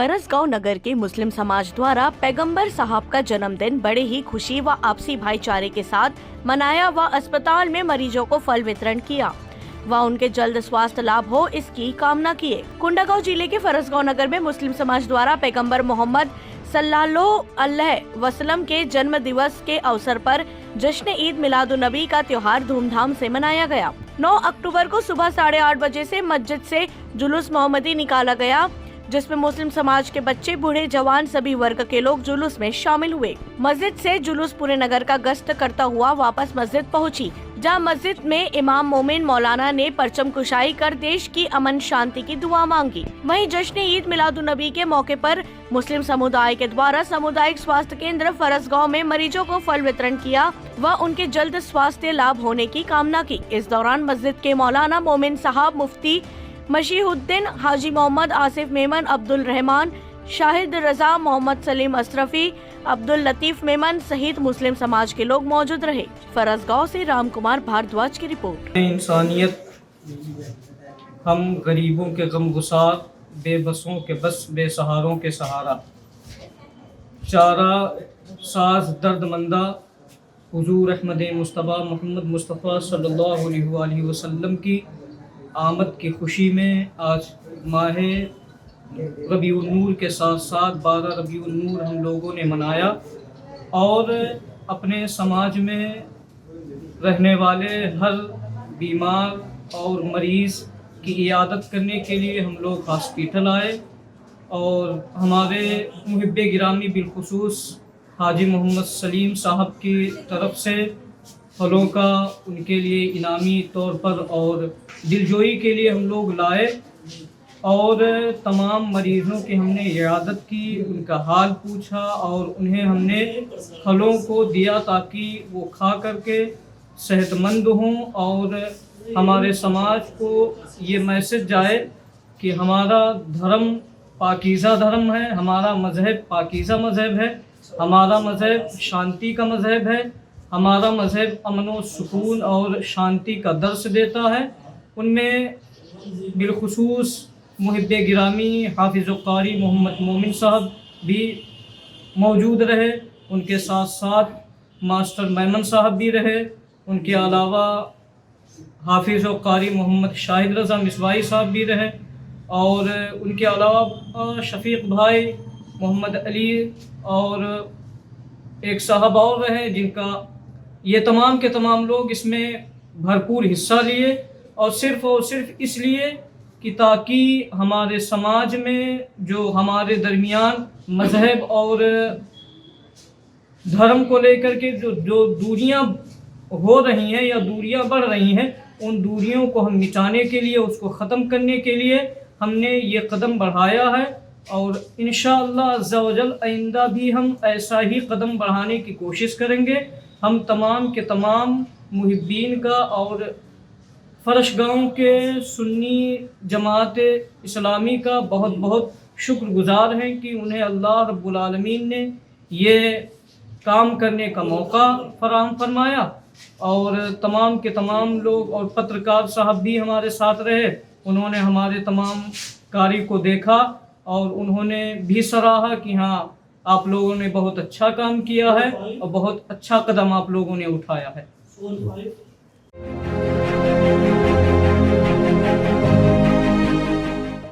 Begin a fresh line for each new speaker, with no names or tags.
फरसगांव नगर के मुस्लिम समाज द्वारा पैगंबर साहब का जन्मदिन बड़े ही खुशी व आपसी भाईचारे के साथ मनाया व अस्पताल में मरीजों को फल वितरण किया व उनके जल्द स्वास्थ्य लाभ हो इसकी कामना किए। कोंडागांव जिले के फरसगांव नगर में मुस्लिम समाज द्वारा पैगंबर मोहम्मद सल्लल्लाहु अलैहि वसल्लम के जन्म दिवस के अवसर पर जश्न ईद मिलादुन नबी का त्योहार धूमधाम से मनाया गया। 9 अक्टूबर को सुबह 8:30 बजे से मस्जिद से जुलूस मोहम्मदी निकाला गया, जिसमें मुस्लिम समाज के बच्चे, बूढ़े, जवान सभी वर्ग के लोग जुलूस में शामिल हुए। मस्जिद से जुलूस पूरे नगर का गश्त करता हुआ वापस मस्जिद पहुंची, जहां मस्जिद में इमाम मोमिन मौलाना ने परचम कुशाई कर देश की अमन शांति की दुआ मांगी। वहीं जश्न ईद मिलादुन नबी के मौके पर मुस्लिम समुदाय के द्वारा सामुदायिक स्वास्थ्य केंद्र फरसगांव में मरीजों को फल वितरण किया व उनके जल्द स्वास्थ्य लाभ होने की कामना की। इस दौरान मस्जिद के मौलाना मोमिन साहब, मुफ्ती मशीहुद्दीन, हाजी मोहम्मद आसिफ मेमन, अब्दुल रहमान, शाहिद रजा, मोहम्मद सलीम अशरफी, अब्दुल लतीफ मेमन सहित मुस्लिम समाज के लोग मौजूद रहे। फरसगांव से राम कुमार भारद्वाज की रिपोर्ट।
इंसानियत, हम गरीबों के गमगुसार, बेबसों के बस, बेसहारों के सहारा, चारा साज दर्दमंदा हुजूर अहमद मुस्तफ़ा मोहम्मद मुस्तफ़ा सल्लल्लाहु अलैहि वसल्लम की आमद की खुशी में आज माह रबीउल नूर के साथ साथ 12 रबीउल नूर हम लोगों ने मनाया और अपने समाज में रहने वाले हर बीमार और मरीज़ की इयादत करने के लिए हम लोग हॉस्पिटल आए और हमारे मुहिब्बे गिरामी बिलखुसूस हाजी मोहम्मद सलीम साहब की तरफ से फलों का उनके लिए इनामी तौर पर और दिलजोई के लिए हम लोग लाए और तमाम मरीज़ों की हमने इयादत की, उनका हाल पूछा और उन्हें हमने फलों को दिया ताकि वो खा करके सेहतमंद हों और हमारे समाज को ये मैसेज जाए कि हमारा धर्म पाकीज़ा धर्म है, हमारा मज़हब पाकीज़ा मज़हब है, हमारा मज़हब शांति का मज़हब है, हमारा मज़हब अमन व सुकून और शांति का दर्स देता है। उनमें बिलखुसूस मुहिब्बे गिरामी हाफिज़ कारी मोहम्मद मोमिन साहब भी मौजूद रहे, उनके साथ साथ मास्टर मेमन साहब भी रहे, उनके अलावा हाफिज़ कारी मोहम्मद शाहिद रज़ा मिसवाई साहब भी रहे और उनके अलावा शफीक भाई मोहम्मद अली और एक साहब और रहे, जिनका ये तमाम के तमाम लोग इसमें भरपूर हिस्सा लिए और सिर्फ इसलिए कि ताकि हमारे समाज में जो हमारे दरमियान मज़हब और धर्म को लेकर के जो दूरियां हो रही हैं या दूरियां बढ़ रही हैं, उन दूरियों को हम मिटाने के लिए, उसको ख़त्म करने के लिए हमने ये कदम बढ़ाया है और इंशाअल्लाह अज़्ज़ा वजल आइंदा भी हम ऐसा ही कदम बढ़ाने की कोशिश करेंगे। हम तमाम के तमाम मुहिब्बीन का और फरसगांव के सुन्नी जमात इस्लामी का बहुत बहुत शुक्रगुजार हैं कि उन्हें अल्लाह रब्बुल आलमीन ने ये काम करने का मौका फराहम फरमाया और तमाम के तमाम लोग और पत्रकार साहब भी हमारे साथ रहे। उन्होंने हमारे तमाम कार्य को देखा और उन्होंने भी सराहा कि हाँ, आप लोगों ने बहुत अच्छा काम किया है और बहुत अच्छा कदम आप लोगों ने उठाया है।